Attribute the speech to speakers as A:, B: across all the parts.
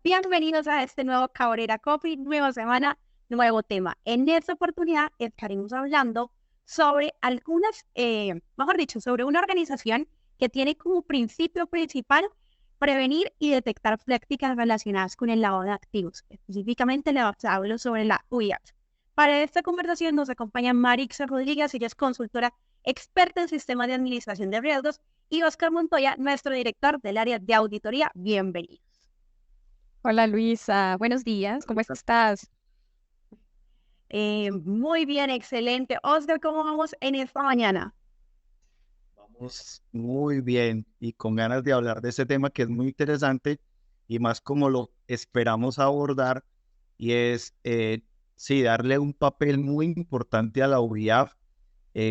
A: Bienvenidos a este nuevo Cabrera Coffee, nueva semana, nuevo tema. En esta oportunidad estaremos hablando sobre sobre una organización que tiene como principio principal prevenir y detectar prácticas relacionadas con el lavado de activos. Específicamente les hablo sobre la UIAF. Para esta conversación nos acompaña Marixa Rodríguez, ella es consultora experta en sistemas de administración de riesgos, y Oscar Montoya, nuestro director del área de auditoría. Bienvenido.
B: Hola Luisa, buenos días, ¿cómo estás?
A: Muy bien, excelente. Oscar, ¿cómo vamos en esta mañana?
C: Vamos muy bien y con ganas de hablar de este tema que es muy interesante y más como lo esperamos abordar y es, sí, darle un papel muy importante a la UIAF.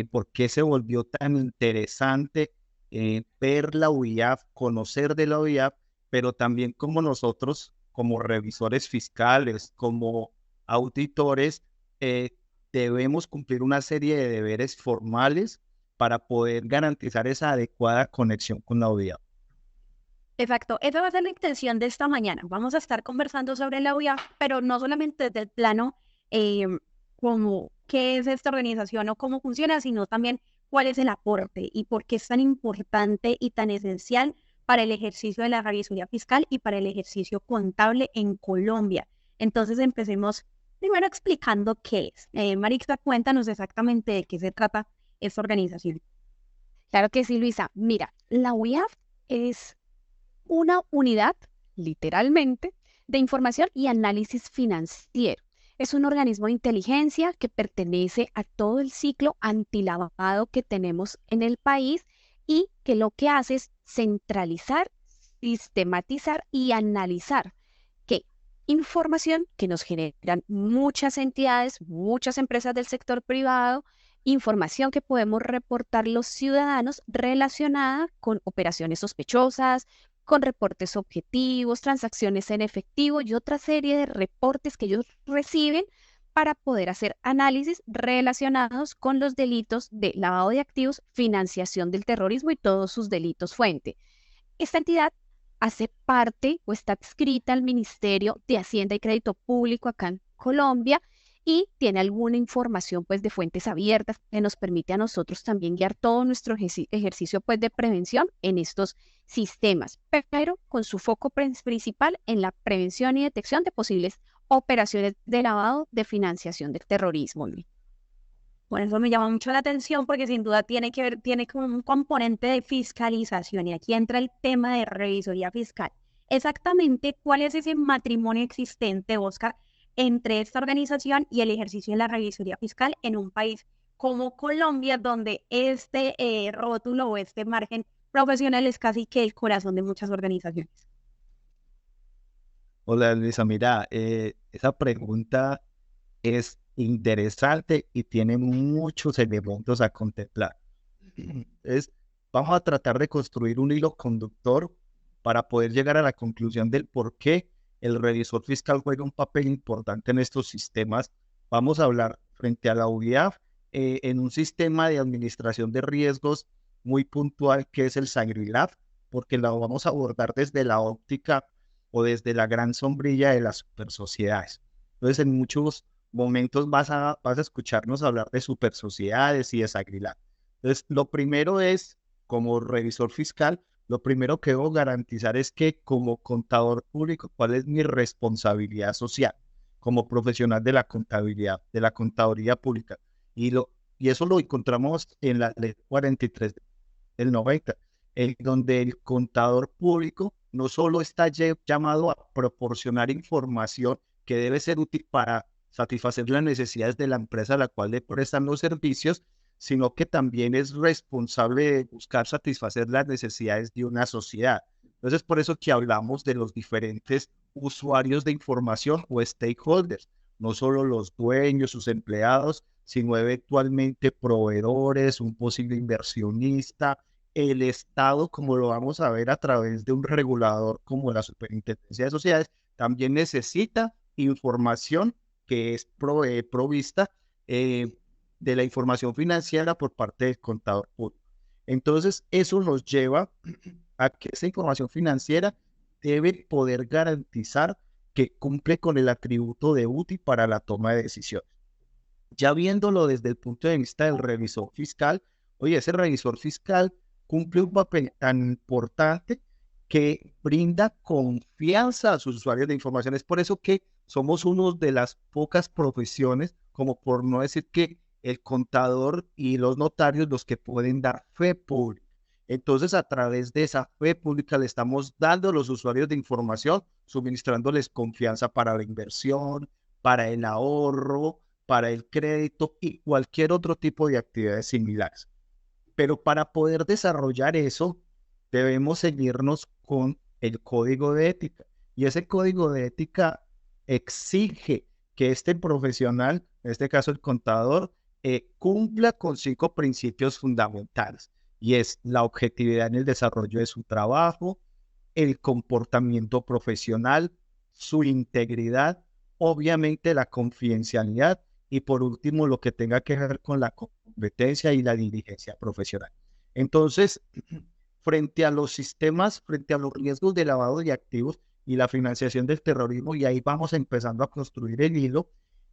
C: ¿Por qué se volvió tan interesante ver la UIAF, conocer de la UIAF, pero también como nosotros, como revisores fiscales, como auditores, eh, debemos cumplir una serie de deberes formales para poder garantizar esa adecuada conexión con la UIAF?
A: Exacto, esa va a ser la intención de esta mañana. Vamos a estar conversando sobre la UIA, pero no solamente desde el plano eh, como qué es esta organización o cómo funciona, sino también cuál es el aporte y por qué es tan importante y tan esencial para el ejercicio de la revisoría fiscal y para el ejercicio contable en Colombia. Entonces empecemos primero explicando qué es. Marixa, cuéntanos exactamente de qué se trata esta organización.
B: Claro que sí, Luisa. Mira, la UIAF es una unidad, literalmente, de información y análisis financiero. Es un organismo de inteligencia que pertenece a todo el ciclo antilavado que tenemos en el país y que lo que hace es centralizar, sistematizar y analizar qué información que nos generan muchas entidades, muchas empresas del sector privado, información que podemos reportar los ciudadanos relacionada con operaciones sospechosas, con reportes objetivos, transacciones en efectivo y otra serie de reportes que ellos reciben para poder hacer análisis relacionados con los delitos de lavado de activos, financiación del terrorismo y todos sus delitos fuente. Esta entidad hace parte o está adscrita al Ministerio de Hacienda y Crédito Público acá en Colombia y tiene alguna información pues de fuentes abiertas que nos permite a nosotros también guiar todo nuestro ejercicio pues de prevención en estos sistemas, pero con su foco principal en la prevención y detección de posibles operaciones de lavado de financiación del terrorismo.
A: Bueno, eso me llama mucho la atención porque sin duda tiene que ver, tiene como un componente de fiscalización y aquí entra el tema de revisoría fiscal. Exactamente, ¿cuál es ese matrimonio existente, Oscar, entre esta organización y el ejercicio de la revisoría fiscal en un país como Colombia, donde este rótulo o este margen profesional es casi que el corazón de muchas organizaciones?
C: Hola Luisa, mira, esa pregunta es interesante y tiene muchos elementos a contemplar. Es, vamos a tratar de construir un hilo conductor para poder llegar a la conclusión del por qué el revisor fiscal juega un papel importante en estos sistemas. Vamos a hablar frente a la UIAF en un sistema de administración de riesgos muy puntual que es el SangriLab, porque lo vamos a abordar desde la óptica o desde la gran sombrilla de las supersociedades. Entonces, en muchos momentos vas a escucharnos hablar de supersociedades y de SangriLab. Entonces, lo primero es, como revisor fiscal, lo primero que debo garantizar es que como contador público, ¿cuál es mi responsabilidad social como profesional de la contabilidad, de la contaduría pública? Y eso lo encontramos en la ley 43 del 90, en donde el contador público no solo está llamado a proporcionar información que debe ser útil para satisfacer las necesidades de la empresa a la cual le prestan los servicios, sino que también es responsable de buscar satisfacer las necesidades de una sociedad. Entonces, por eso que hablamos de los diferentes usuarios de información o stakeholders, no solo los dueños, sus empleados, sino eventualmente proveedores, un posible inversionista, el Estado, como lo vamos a ver a través de un regulador como la Superintendencia de Sociedades, también necesita información que es provista eh, de la información financiera por parte del contador público. Entonces, eso nos lleva a que esa información financiera debe poder garantizar que cumple con el atributo de útil para la toma de decisiones. Ya viéndolo desde el punto de vista del revisor fiscal, oye, ese revisor fiscal cumple un papel tan importante que brinda confianza a sus usuarios de información. Es por eso que somos una de las pocas profesiones, como por no decir que el contador y los notarios, los que pueden dar fe pública. Entonces, a través de esa fe pública le estamos dando a los usuarios de información, suministrándoles confianza para la inversión, para el ahorro, para el crédito y cualquier otro tipo de actividades similares. Pero para poder desarrollar eso, debemos seguirnos con el código de ética. Y ese código de ética exige que este profesional, en este caso el contador, cumpla con 5 principios fundamentales. Y es la objetividad en el desarrollo de su trabajo, el comportamiento profesional, su integridad, obviamente la confidencialidad y por último lo que tenga que ver con la competencia y la diligencia profesional. Entonces, frente a los sistemas, frente a los riesgos de lavado de activos y la financiación del terrorismo, y ahí vamos empezando a construir el hilo,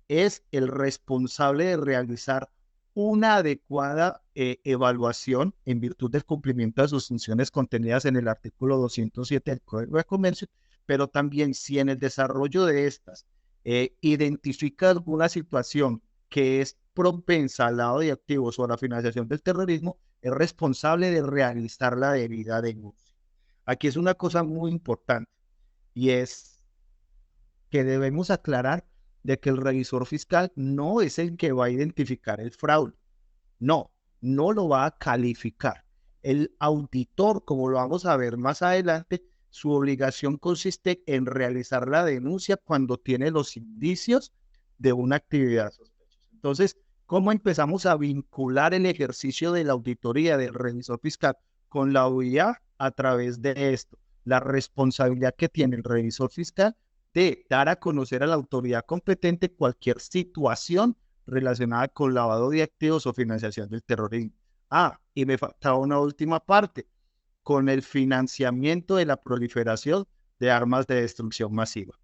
C: es el responsable de realizar una adecuada evaluación en virtud del cumplimiento de sus funciones contenidas en el artículo 207 del Código de Comercio, pero también si en el desarrollo de estas identifica alguna situación que es propensa al lavado de activos o a la financiación del terrorismo, es responsable de realizar la debida denuncia. Aquí es una cosa muy importante y es que debemos aclarar de que el revisor fiscal no es el que va a identificar el fraude. No, no lo va a calificar. El auditor, como lo vamos a ver más adelante, su obligación consiste en realizar la denuncia cuando tiene los indicios de una actividad sospechosa. Entonces, ¿cómo empezamos a vincular el ejercicio de la auditoría del revisor fiscal con la OIA? A través de esto, la responsabilidad que tiene el revisor fiscal de dar a conocer a la autoridad competente cualquier situación relacionada con lavado de activos o financiación del terrorismo. Y me faltaba una última parte, con el financiamiento de la proliferación de armas de destrucción masiva.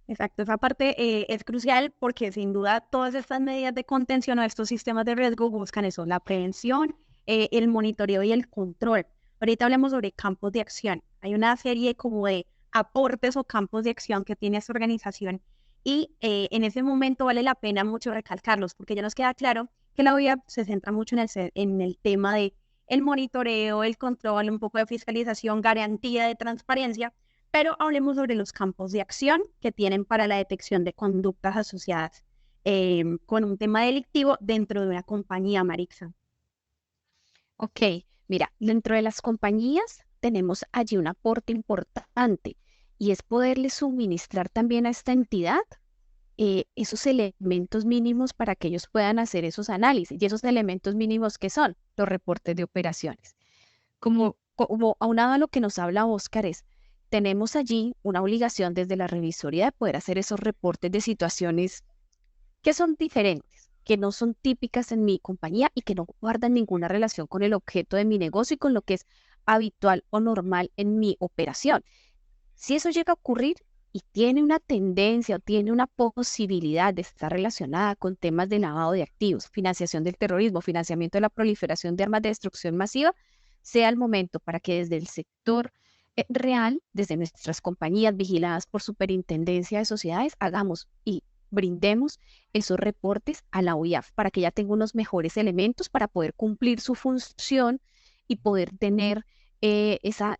A: Exacto, esa parte es crucial porque sin duda todas estas medidas de contención o estos sistemas de riesgo buscan eso, la prevención, el monitoreo y el control. Ahorita hablemos sobre campos de acción. Hay una serie como de aportes o campos de acción que tiene esta organización y en ese momento vale la pena mucho recalcarlos porque ya nos queda claro que la OIAP se centra mucho en el tema de el monitoreo, el control, un poco de fiscalización, garantía de transparencia, pero hablemos sobre los campos de acción que tienen para la detección de conductas asociadas con un tema delictivo dentro de una compañía, Marixa.
B: Ok, mira, dentro de las compañías tenemos allí un aporte importante y es poderle suministrar también a esta entidad esos elementos mínimos para que ellos puedan hacer esos análisis. Y esos elementos mínimos, ¿qué son? Los reportes de operaciones. Como aunado a lo que nos habla Óscar, tenemos allí una obligación desde la revisoría de poder hacer esos reportes de situaciones que son diferentes, que no son típicas en mi compañía y que no guardan ninguna relación con el objeto de mi negocio y con lo que es habitual o normal en mi operación. Si eso llega a ocurrir y tiene una tendencia o tiene una posibilidad de estar relacionada con temas de lavado de activos, financiación del terrorismo, financiamiento de la proliferación de armas de destrucción masiva, sea el momento para que desde el sector real, desde nuestras compañías vigiladas por Superintendencia de Sociedades, hagamos y brindemos esos reportes a la OIAF para que ella tenga unos mejores elementos para poder cumplir su función y poder tener esa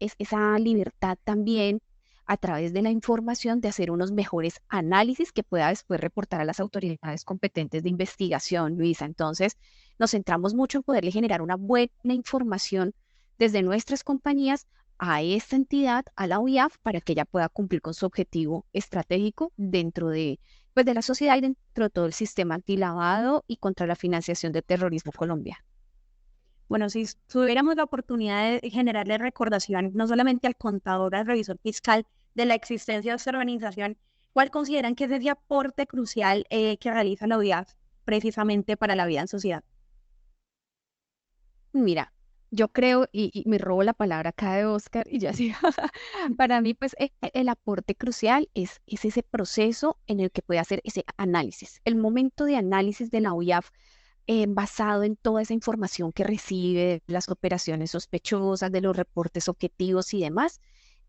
B: libertad también a través de la información de hacer unos mejores análisis que pueda después reportar a las autoridades competentes de investigación, Luisa. Entonces, nos centramos mucho en poderle generar una buena información desde nuestras compañías a esta entidad, a la OIAF, para que ella pueda cumplir con su objetivo estratégico dentro de la sociedad y dentro de todo el sistema antilavado y contra la financiación del terrorismo colombiano.
A: Bueno, si tuviéramos la oportunidad de generarle recordación no solamente al contador, al revisor fiscal de la existencia de esta organización, ¿cuál consideran que es ese aporte crucial que realiza la OIAF precisamente para la vida en sociedad?
B: Mira, Yo creo, y me robo la palabra acá de Oscar, y ya sí, para mí, pues el aporte crucial es ese proceso en el que puede hacer ese análisis. El momento de análisis de la OIAF basado en toda esa información que recibe, de las operaciones sospechosas, de los reportes objetivos y demás,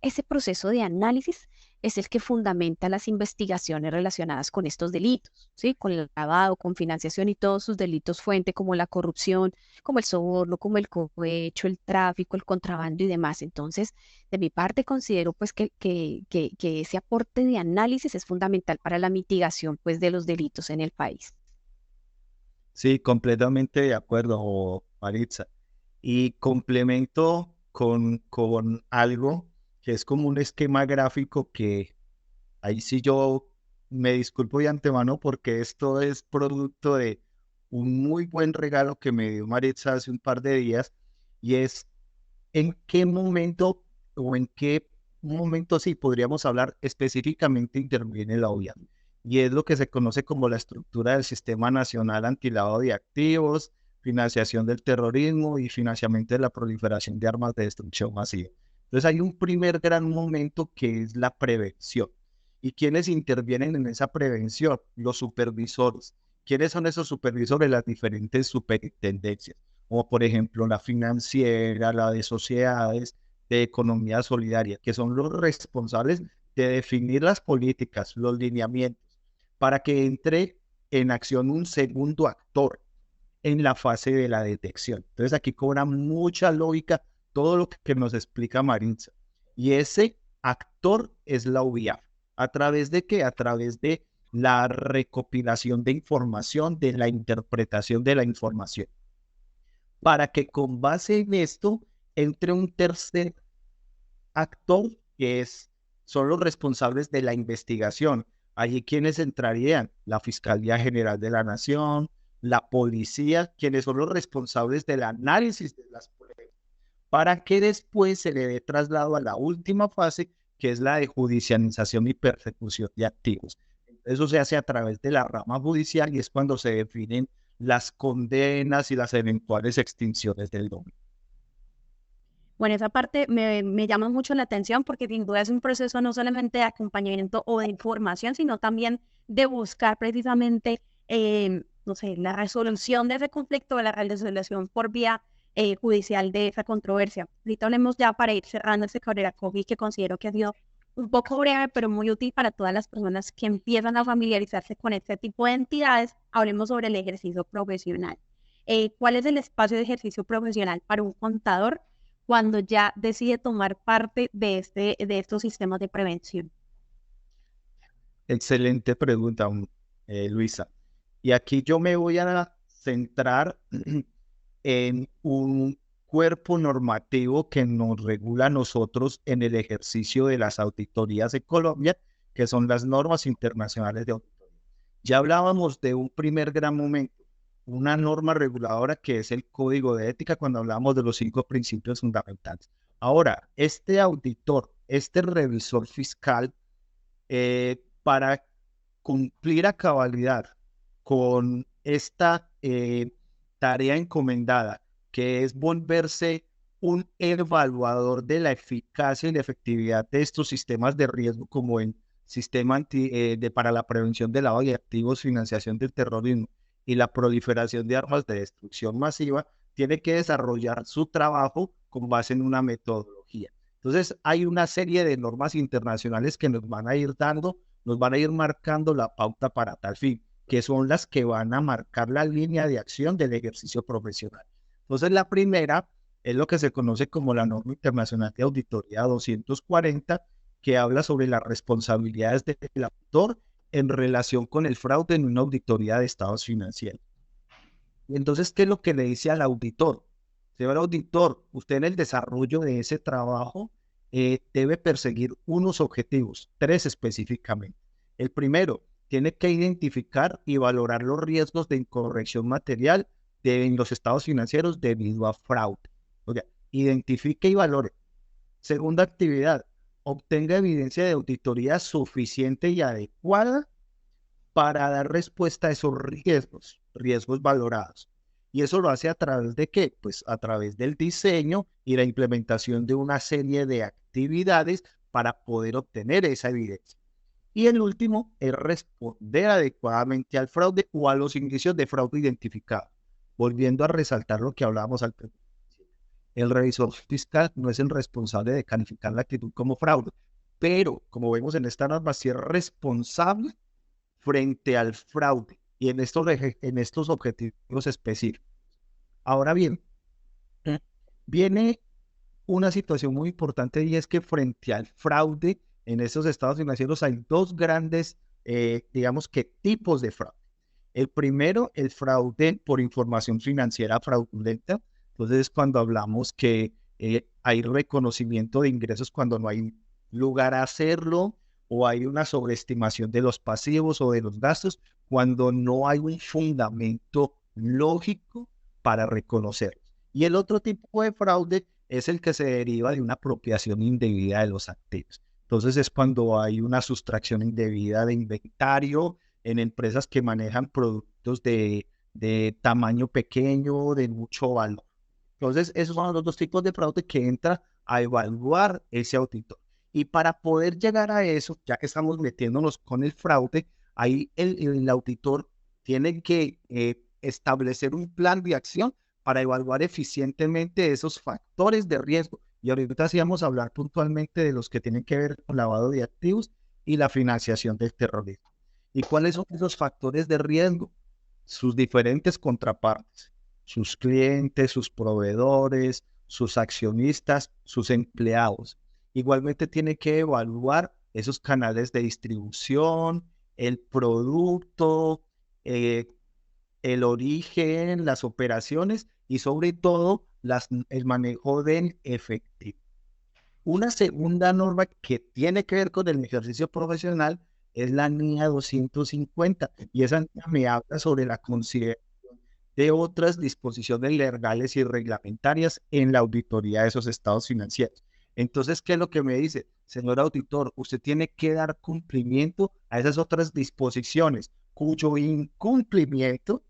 B: ese proceso de análisis es el que fundamenta las investigaciones relacionadas con estos delitos, ¿sí? Con el lavado, con financiación y todos sus delitos fuente, como la corrupción, como el soborno, como el cohecho, el tráfico, el contrabando y demás. Entonces, de mi parte, considero pues que ese aporte de análisis es fundamental para la mitigación pues de los delitos en el país.
C: Sí, completamente de acuerdo, Maritza. Y complemento con algo que es como un esquema gráfico que ahí sí yo me disculpo de antemano porque esto es producto de un muy buen regalo que me dio Maritza hace un par de días y es en qué momento o en qué momento sí podríamos hablar específicamente interviene la OIA. Y es lo que se conoce como la estructura del Sistema Nacional Antilavado de Activos, financiación del terrorismo y financiamiento de la proliferación de armas de destrucción masiva. Entonces hay un primer gran momento que es la prevención. ¿Y quiénes intervienen en esa prevención? Los supervisores. ¿Quiénes son esos supervisores? Las diferentes superintendencias, como por ejemplo la financiera, la de sociedades, de economía solidaria, que son los responsables de definir las políticas, los lineamientos, para que entre en acción un segundo actor en la fase de la detección. Entonces aquí cobra mucha lógica todo lo que nos explica Maritza. Y ese actor es la UBIAF. ¿A través de qué? A través de la recopilación de información, de la interpretación de la información, para que con base en esto entre un tercer actor son los responsables de la investigación. Allí quienes entrarían, la Fiscalía General de la Nación, la policía, quienes son los responsables del análisis de las pruebas, para que después se le dé traslado a la última fase, que es la de judicialización y persecución de activos. Eso se hace a través de la rama judicial y es cuando se definen las condenas y las eventuales extinciones del dominio.
A: Bueno, esa parte me llama mucho la atención porque sin duda es un proceso no solamente de acompañamiento o de información, sino también de buscar precisamente, no sé, la resolución de ese conflicto, la resolución por vía judicial de esa controversia. Ahorita hablemos ya para ir cerrando este Cabrera Coffee que considero que ha sido un poco breve, pero muy útil para todas las personas que empiezan a familiarizarse con este tipo de entidades. Hablemos sobre el ejercicio profesional. ¿Cuál es el espacio de ejercicio profesional para un contador cuando ya decide tomar parte de estos sistemas de prevención?
C: Excelente pregunta, Luisa. Y aquí yo me voy a centrar en un cuerpo normativo que nos regula a nosotros en el ejercicio de las auditorías de Colombia, que son las normas internacionales de auditoría. Ya hablábamos de un primer gran momento, una norma reguladora que es el Código de Ética cuando hablamos de los 5 principios fundamentales. Ahora, este auditor, este revisor fiscal, para cumplir a cabalidad con esta tarea encomendada, que es volverse un evaluador de la eficacia y la efectividad de estos sistemas de riesgo, como el sistema para la prevención del lavado de activos, financiación del terrorismo y la proliferación de armas de destrucción masiva, tiene que desarrollar su trabajo con base en una metodología. Entonces, hay una serie de normas internacionales que nos van a ir dando, nos van a ir marcando la pauta para tal fin, que son las que van a marcar la línea de acción del ejercicio profesional. Entonces, la primera es lo que se conoce como la norma internacional de auditoría 240, que habla sobre las responsabilidades del auditor en relación con el fraude en una auditoría de estados financieros. Y entonces, ¿qué es lo que le dice al auditor? Señor auditor, usted en el desarrollo de ese trabajo debe perseguir unos objetivos, 3 específicamente. El primero, tiene que identificar y valorar los riesgos de incorrección material en los estados financieros debido a fraude. O sea, identifique y valore. Segunda actividad, obtenga evidencia de auditoría suficiente y adecuada para dar respuesta a esos riesgos valorados. ¿Y eso lo hace a través de qué? Pues a través del diseño y la implementación de una serie de actividades para poder obtener esa evidencia. Y el último es responder adecuadamente al fraude o a los indicios de fraude identificados. Volviendo a resaltar lo que hablábamos al principio. El revisor fiscal no es el responsable de calificar la actitud como fraude, pero como vemos en esta norma, sí es responsable frente al fraude y en estos objetivos específicos. Ahora bien, viene una situación muy importante y es que frente al fraude en estos estados financieros hay dos grandes, digamos que tipos de fraude. El primero, el fraude por información financiera fraudulenta. Entonces, cuando hablamos que hay reconocimiento de ingresos cuando no hay lugar a hacerlo, o hay una sobreestimación de los pasivos o de los gastos, cuando no hay un fundamento lógico para reconocerlos. Y el otro tipo de fraude es el que se deriva de una apropiación indebida de los activos. Entonces es cuando hay una sustracción indebida de inventario en empresas que manejan productos de tamaño pequeño, de mucho valor. Entonces esos son los dos tipos de fraude que entra a evaluar ese auditor. Y para poder llegar a eso, ya que estamos metiéndonos con el fraude, ahí el auditor tiene que establecer un plan de acción para evaluar eficientemente esos factores de riesgo. Y ahorita sí vamos a hablar puntualmente de los que tienen que ver con lavado de activos y la financiación del terrorismo. ¿Y cuáles son esos factores de riesgo? Sus diferentes contrapartes, sus clientes, sus proveedores, sus accionistas, sus empleados. Igualmente tiene que evaluar esos canales de distribución, el producto, el origen, las operaciones y sobre todo el manejo del efectivo. Una segunda norma que tiene que ver con el ejercicio profesional es la NIA 250 y esa me habla sobre la consideración de otras disposiciones legales y reglamentarias en la auditoría de esos estados financieros. Entonces, ¿qué es lo que me dice? Señor auditor, usted tiene que dar cumplimiento a esas otras disposiciones cuyo incumplimiento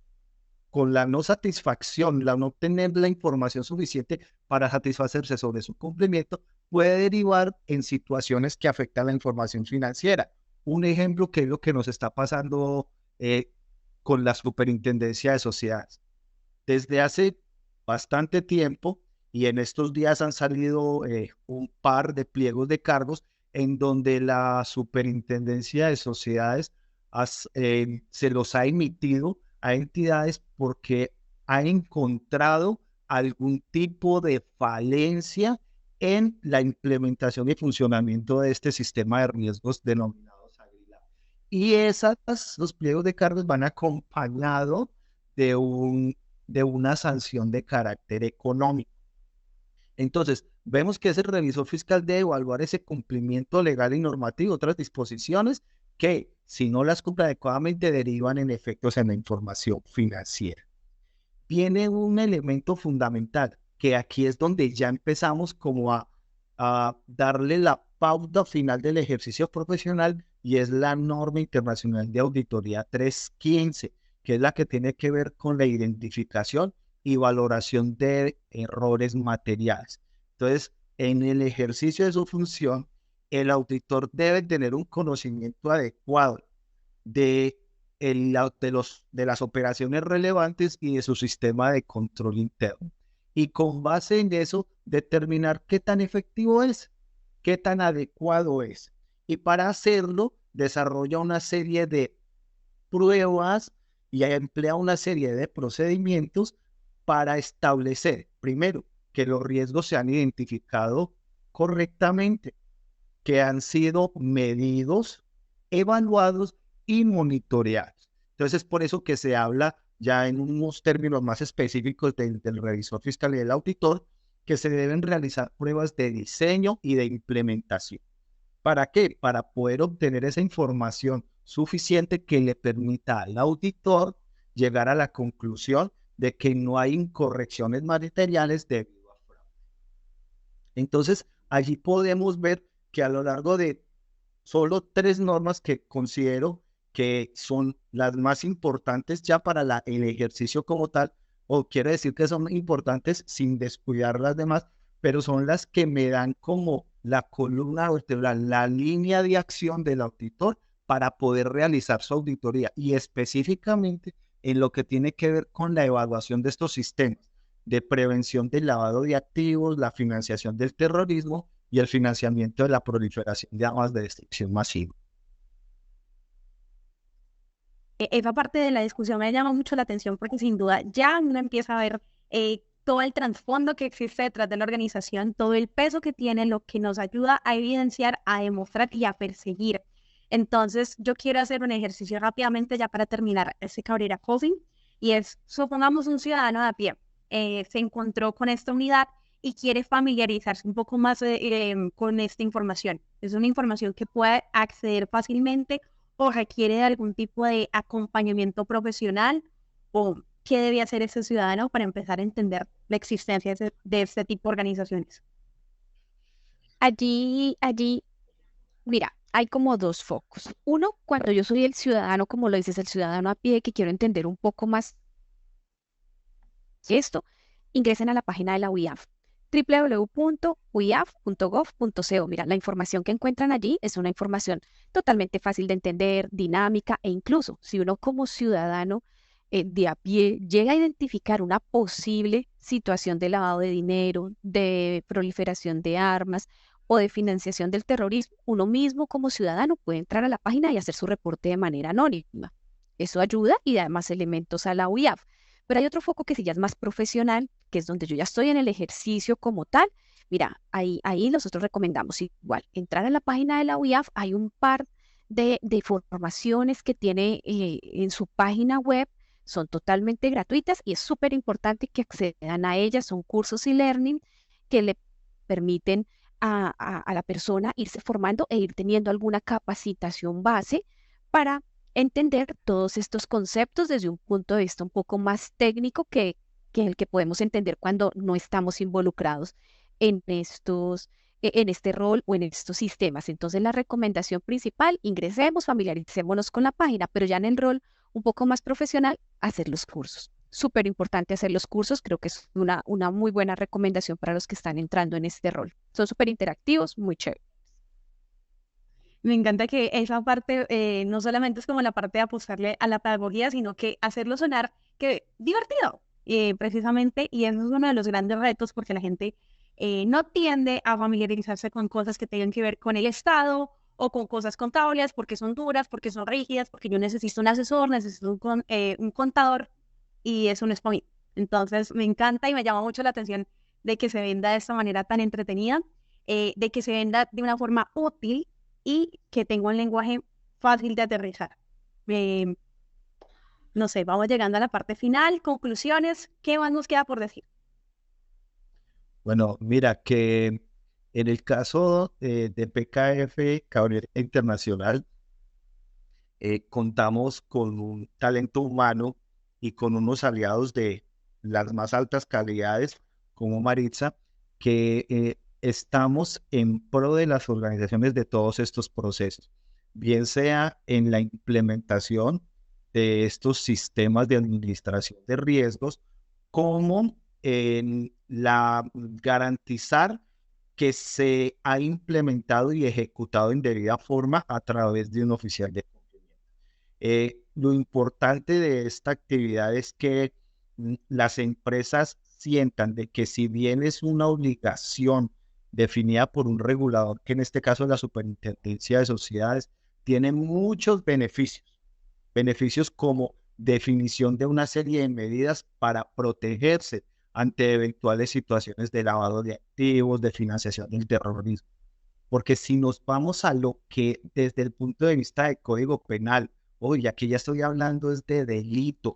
C: con la no satisfacción, la no obtener la información suficiente para satisfacerse sobre su cumplimiento, puede derivar en situaciones que afectan la información financiera. Un ejemplo que es lo que nos está pasando con la Superintendencia de Sociedades. Desde hace bastante tiempo y en estos días han salido un par de pliegos de cargos en donde la Superintendencia de Sociedades se los ha emitido a entidades porque ha encontrado algún tipo de falencia en la implementación y funcionamiento de este sistema de riesgos denominados Aguilar. Y los pliegos de cargos van acompañados de una sanción de carácter económico. Entonces, vemos que ese revisor fiscal debe evaluar ese cumplimiento legal y normativo, otras disposiciones que, si no las cumple adecuadamente, derivan en efectos en la información financiera. Viene un elemento fundamental, que aquí es donde ya empezamos como a darle la pauta final del ejercicio profesional, y es la norma internacional de auditoría 315, que es la que tiene que ver con la identificación y valoración de errores materiales. Entonces, en el ejercicio de su función, el auditor debe tener un conocimiento adecuado de las operaciones relevantes y de su sistema de control interno. Y con base en eso, determinar qué tan efectivo es, qué tan adecuado es. Y para hacerlo, desarrolla una serie de pruebas y emplea una serie de procedimientos para establecer, primero, que los riesgos se han identificado correctamente, que han sido medidos, evaluados y monitoreados. Entonces, es por eso que se habla ya en unos términos más específicos del revisor fiscal y del auditor, que se deben realizar pruebas de diseño y de implementación. ¿Para qué? Para poder obtener esa información suficiente que le permita al auditor llegar a la conclusión de que no hay incorrecciones materiales debido a fraude. Entonces, allí podemos ver que a lo largo de solo 3 normas que considero que son las más importantes ya para el ejercicio como tal, o quiero decir que son importantes sin descuidar las demás, pero son las que me dan como la columna vertebral, la línea de acción del auditor para poder realizar su auditoría y específicamente en lo que tiene que ver con la evaluación de estos sistemas de prevención del lavado de activos, la financiación del terrorismo y el financiamiento de la proliferación de armas de destrucción masiva.
A: Esa parte de la discusión me llama mucho la atención porque sin duda ya uno empieza a ver todo el trasfondo que existe detrás de la organización, todo el peso que tiene, lo que nos ayuda a evidenciar, a demostrar y a perseguir. Entonces, yo quiero hacer un ejercicio rápidamente ya para terminar ese Cabrera Closing, y es, supongamos un ciudadano de a pie, se encontró con esta unidad y quiere familiarizarse un poco más con esta información. Es una información que puede acceder fácilmente o requiere de algún tipo de acompañamiento profesional, o qué debe hacer ese ciudadano para empezar a entender la existencia de este tipo de organizaciones.
B: Allí, mira, hay como dos focos. Uno, cuando yo soy el ciudadano, como lo dices, el ciudadano a pie, que quiero entender un poco más esto, ingresen a la página de la UIAF, www.uiaf.gov.co. Mira, la información que encuentran allí es una información totalmente fácil de entender, dinámica, e incluso si uno como ciudadano de a pie llega a identificar una posible situación de lavado de dinero, de proliferación de armas o de financiación del terrorismo, uno mismo como ciudadano puede entrar a la página y hacer su reporte de manera anónima. Eso ayuda y da más elementos a la UIAF. Pero hay otro foco que sí ya es más profesional, que es donde yo ya estoy en el ejercicio como tal. Mira, ahí nosotros recomendamos igual entrar a la página de la UIAF. Hay un par de informaciones que tiene en su página web, son totalmente gratuitas y es súper importante que accedan a ellas. Son cursos y learning que le permiten a la persona irse formando e ir teniendo alguna capacitación base para entender todos estos conceptos desde un punto de vista un poco más técnico que el que podemos entender cuando no estamos involucrados en este rol o en estos sistemas. Entonces, la recomendación principal, ingresemos, familiaricémonos con la página, pero ya en el rol un poco más profesional, hacer los cursos. Súper importante hacer los cursos, creo que es una muy buena recomendación para los que están entrando en este rol. Son súper interactivos, muy chévere.
A: Me encanta que esa parte no solamente es como la parte de apostarle a la pedagogía, sino que hacerlo sonar que divertido, precisamente, y eso es uno de los grandes retos porque la gente no tiende a familiarizarse con cosas que tengan que ver con el Estado o con cosas contables porque son duras, porque son rígidas, porque yo necesito un asesor, necesito un contador, y eso no es para mí. Entonces, me encanta y me llama mucho la atención de que se venda de esta manera tan entretenida, de que se venda de una forma útil y que tenga un lenguaje fácil de aterrizar. Eh, no sé, vamos llegando a la parte final, conclusiones, ¿qué más nos queda por decir?
C: Bueno, mira que en el caso de PKF Cabrera Internacional, contamos con un talento humano y con unos aliados de las más altas calidades, como Maritza, que estamos en pro de las organizaciones de todos estos procesos, bien sea en la implementación de estos sistemas de administración de riesgos, como en la garantizar que se ha implementado y ejecutado en debida forma a través de un oficial de cumplimiento. Lo importante de esta actividad es que las empresas sientan de que si bien es una obligación definida por un regulador, que en este caso es la Superintendencia de Sociedades, tiene muchos beneficios como definición de una serie de medidas para protegerse ante eventuales situaciones de lavado de activos, de financiación del terrorismo. Porque si nos vamos a lo que desde el punto de vista del Código Penal, oye, aquí ya estoy hablando es de delitos.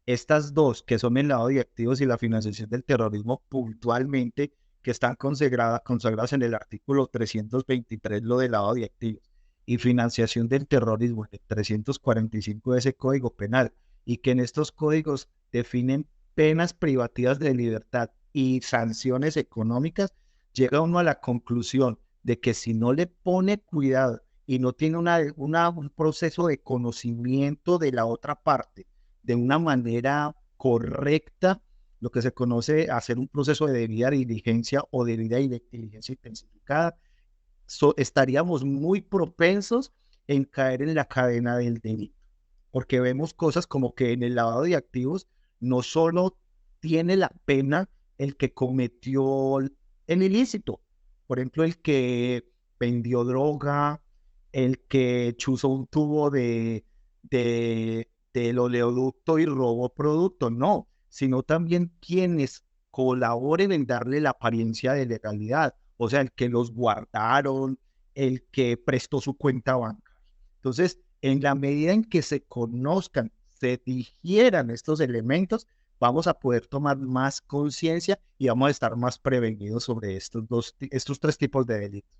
C: Estas dos, que son el lavado de activos y la financiación del terrorismo, puntualmente, que están consagradas en el artículo 323, lo de lavado de activos, y financiación del terrorismo, el 345 de ese Código Penal, y que en estos códigos definen penas privativas de libertad y sanciones económicas, llega uno a la conclusión de que si no le pone cuidado y no tiene un proceso de conocimiento de la otra parte, de una manera correcta, lo que se conoce hacer un proceso de debida diligencia o debida diligencia intensificada, estaríamos muy propensos en caer en la cadena del delito, porque vemos cosas como que en el lavado de activos no solo tiene la pena el que cometió el ilícito, por ejemplo, el que vendió droga, el que chuzó un tubo del oleoducto y robó producto, no, sino también quienes colaboren en darle la apariencia de legalidad, o sea, el que los guardaron, el que prestó su cuenta bancaria. Entonces, en la medida en que se conozcan, se digieran estos elementos, vamos a poder tomar más conciencia y vamos a estar más prevenidos sobre estos tres tipos de delitos.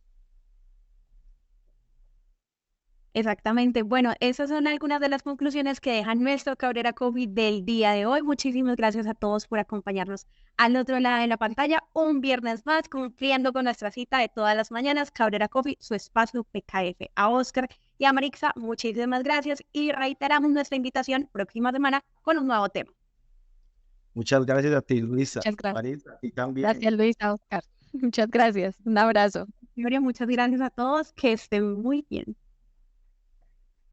A: Exactamente. Bueno, esas son algunas de las conclusiones que deja nuestro Cabrera Coffee del día de hoy. Muchísimas gracias a todos por acompañarnos al otro lado de la pantalla. Un viernes más, cumpliendo con nuestra cita de todas las mañanas. Cabrera Coffee, su espacio PKF. A Oscar y a Marixa, muchísimas gracias y reiteramos nuestra invitación próxima semana con un nuevo tema.
C: Muchas gracias a ti, Luisa.
B: Muchas gracias.
C: Marisa, a ti también.
B: Gracias, Luisa, Oscar. Muchas gracias. Un abrazo.
A: Gloria, muchas gracias a todos. Que estén muy bien.